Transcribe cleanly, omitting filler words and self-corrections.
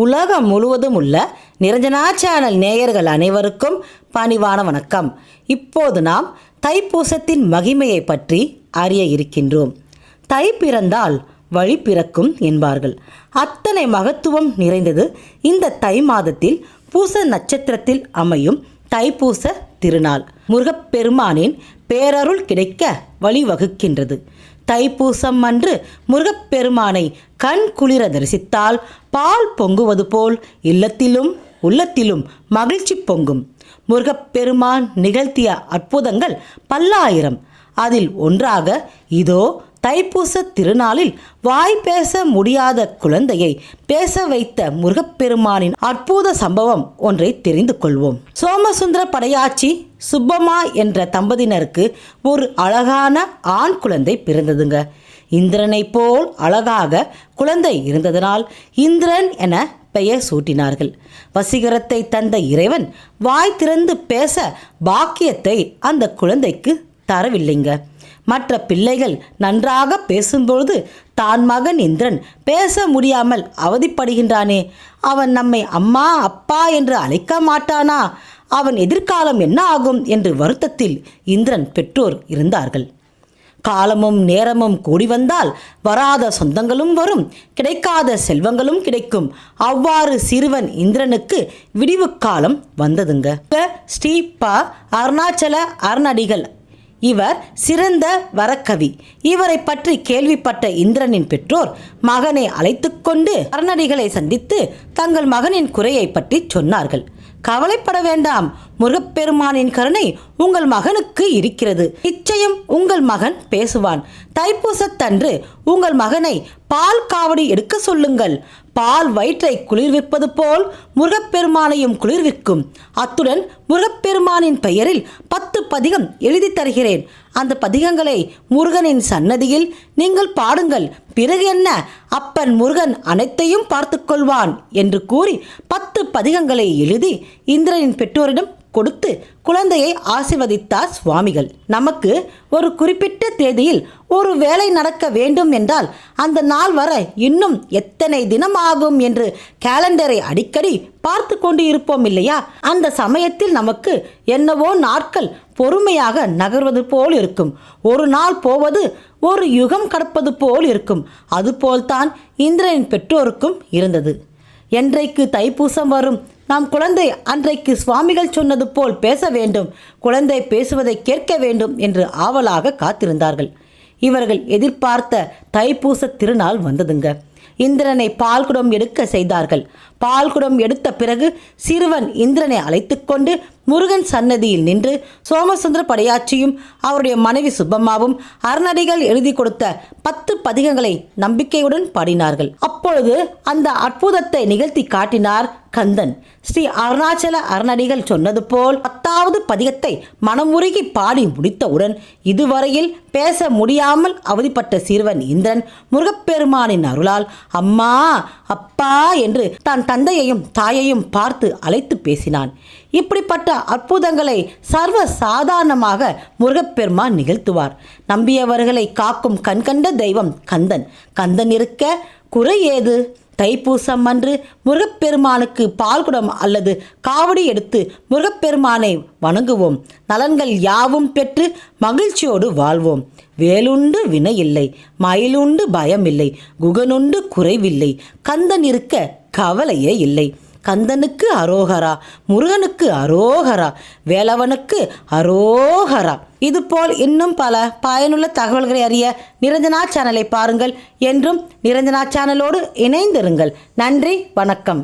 உலகம் முழுவதும் உள்ள நிரஞ்சனா சேனல் நேயர்கள் அனைவருக்கும் பணிவான வணக்கம். இப்போது நாம் தைப்பூசத்தின் மகிமையை பற்றி அறிய இருக்கின்றோம். தை பிறந்தால் வழி பிறக்கும் என்பார்கள். அத்தனை மகத்துவம் நிறைந்தது இந்த தை மாதத்தில் பூச நட்சத்திரத்தில் அமையும் தைப்பூச திருநாள். முருகப்பெருமானின் பேரருள் கிடைக்க வழிவகுக்கின்றது. தைப்பூசம் அன்று முருகப்பெருமானை கண் குளிர தரிசித்தால் பால் பொங்குவது போல் இல்லத்திலும் உள்ளத்திலும் மகிழ்ச்சி பொங்கும். முருகப்பெருமான் நிகழ்த்திய அற்புதங்கள் பல்லாயிரம். அதில் ஒன்றாக இதோ தைப்பூச திருநாளில் வாய் பேச முடியாத குழந்தையை பேச வைத்த முருகப்பெருமானின் அற்புத சம்பவம் ஒன்றை தெரிந்து கொள்வோம். சோமசுந்தர படையாச்சி சுப்பம்மா என்ற தம்பதியினருக்கு ஒரு அழகான ஆண் குழந்தை பிறந்ததுங்க. இந்திரனை போல் அழகாக குழந்தை இருந்ததனால் இந்திரன் என பெயர் சூட்டினார்கள். வசீகரத்தை தந்த இறைவன் வாய் திறந்து பேச பாக்கியத்தை அந்த குழந்தைக்கு தரவில்லைங்க. மற்ற பிள்ளைகள் நன்றாக பேசும்பொழுது தான் மகன் இந்திரன் பேச முடியாமல் அவதிப்படுகின்றானே, அவன் நம்மை அம்மா அப்பா என்று அழைக்க மாட்டானா, அவன் எதிர்காலம் என்ன ஆகும் என்று வருத்தத்தில் இந்திரன் பெற்றோர் இருந்தார்கள். காலமும் நேரமும் கூடி வந்தால் வராத சொந்தங்களும் வரும், கிடைக்காத செல்வங்களும் கிடைக்கும். அவ்வாறு சிறுவன் இந்திரனுக்கு விடிவு காலம் வந்ததுங்க. ஸ்ரீ ப அருணாச்சல அருணடிகள் இவர் சிறந்த வரக்கவி. இவரை பற்றி கேள்விப்பட்ட இந்திரனின் பெற்றோர் மகனை அழைத்து கொண்டு அருணடிகளை சந்தித்து தங்கள் மகனின் குறையை பற்றி சொன்னார்கள். கவலைப்பட வேண்டாம், முருகப்பெருமானின் கருணை உங்கள் மகனுக்கு இருக்கிறது. நிச்சயம் உங்கள் மகன் பேசுவான். தைப்பூசத்தன்று உங்கள் மகனை பால் காவடி எடுக்க சொல்லுங்கள். பால் வயிற்றை குளிர்விப்பது போல் முருகப்பெருமானையும் குளிர்விக்கும். அத்துடன் முருகப்பெருமானின் பெயரில் 10 பதிகம் எழுதி தருகிறேன். அந்த பதிகங்களை முருகனின் சன்னதியில் நீங்கள் பாடுங்கள். பிறகு என்ன, அப்பன் முருகன் அனைத்தையும் பார்த்து கொள்வான் என்று கூறி 10 பதிகங்களை எழுதி இந்திரனின் பெற்றோரிடம் கொடுத்து குழந்தையை ஆசீர்வதித்தார் சுவாமிகள். நமக்கு ஒரு குறிப்பிட்ட தேதியில் ஒரு வேலை நடக்க வேண்டும் என்றால் அந்த நாள் வர இன்னும் எத்தனை தினம் ஆகும் என்று கேலண்டரை அடிக்கடி பார்த்து கொண்டு இருப்போம் இல்லையா? அந்த சமயத்தில் நமக்கு என்னவோ நாட்கள் பொறுமையாக நகர்வது போல் இருக்கும். ஒரு நாள் போவது ஒரு யுகம் கடப்பது போல் இருக்கும். அதுபோல்தான் இந்திரனின் பெற்றோருக்கும் இருந்தது. என்றைக்கு தைப்பூசம் வரும், நாம் குழந்தை அன்றைக்கு சுவாமிகள் சொன்னது போல் பேச வேண்டும், குழந்தை பேசுவதை கேட்க வேண்டும் என்று ஆவலாக காத்திருந்தார்கள். இவர்கள் எதிர்பார்த்த தைப்பூச திருநாள் வந்ததுங்க. இந்திரனை பால்குடம் எடுக்க செய்தார்கள். பால்குடம் எடுத்த பிறகு சிறுவன் இந்திரனை அழைத்து கொண்டு முருகன் சன்னதியில் நின்று சோமசுந்தர படையாச்சியும் அவருடைய மனைவி சுப்பம்மாவும் அருணடிகள் எழுதி கொடுத்த 10 பதிகங்களை நம்பிக்கையுடன் பாடினார்கள். அப்பொழுது அந்த அற்புதத்தை நிகழ்த்தி காட்டினார் கந்தன். ஸ்ரீ அருணாச்சல அருணடிகள் சொன்னது போல் 10வது பதிகத்தை மனமுருகி பாடி முடித்தவுடன் இதுவரையில் பேச முடியாமல் அவதிப்பட்ட சிறுவன் இந்திரன் முருகப்பெருமானின் அருளால் அம்மா அப்பா என்று தான் தந்தையையும் தாயையும் பார்த்து அழைத்து பேசினான். இப்படிப்பட்ட அற்புதங்களை சர்வ சாதாரணமாக முருகப்பெருமான் நிகழ்த்துவார். நம்பியவர்களை காக்கும் கண்கண்ட தெய்வம் கந்தன். கந்தன் இருக்க குறை ஏது? தைப்பூசம் அன்று முருகப்பெருமானுக்கு பால்குடம் அல்லது காவடி எடுத்து முருகப்பெருமானை வணங்குவோம். நலன்கள் யாவும் பெற்று மகிழ்ச்சியோடு வாழ்வோம். வேலுண்டு வினை இல்லை, மயிலுண்டு பயமில்லை, குகனுண்டு குறைவில்லை, கந்தன் இருக்க கவலையே இல்லை. கந்தனுக்கு அரோகரா, முருகனுக்கு அரோகரா, வேலவனுக்கு அரோகரா. இதுபோல் இன்னும் பல பயனுள்ள தகவல்களை அறிய நிரஞ்சனா சேனலை பாருங்கள். என்றும் நிரஞ்சனா சேனலோடு இணைந்திருங்கள். நன்றி, வணக்கம்.